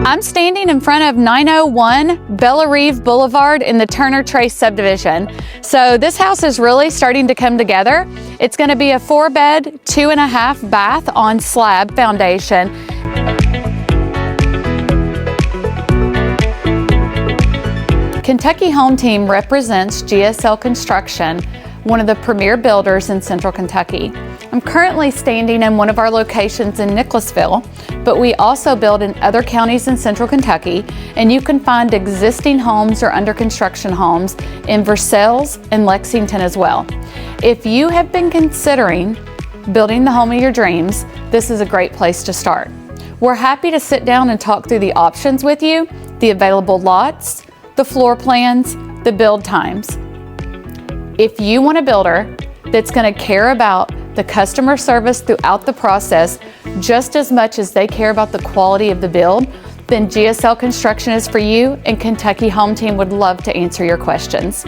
I'm standing in front of 901 Bellerive Boulevard in the Turner Trace subdivision. So this house is really starting to come together. It's going to be a 4-bed, 2.5 bath on slab foundation. Kentucky Home Team represents GSL Construction, one of the premier builders in Central Kentucky. I'm currently standing in one of our locations in Nicholasville, but we also build in other counties in Central Kentucky, and you can find existing homes or under construction homes in Versailles and Lexington as well. If you have been considering building the home of your dreams, this is a great place to start. We're happy to sit down and talk through the options with you, the available lots, the floor plans, the build times. If you want a builder that's going to care about the customer service throughout the process just as much as they care about the quality of the build, then GSL Construction is for you, and Kentucky Home Team would love to answer your questions.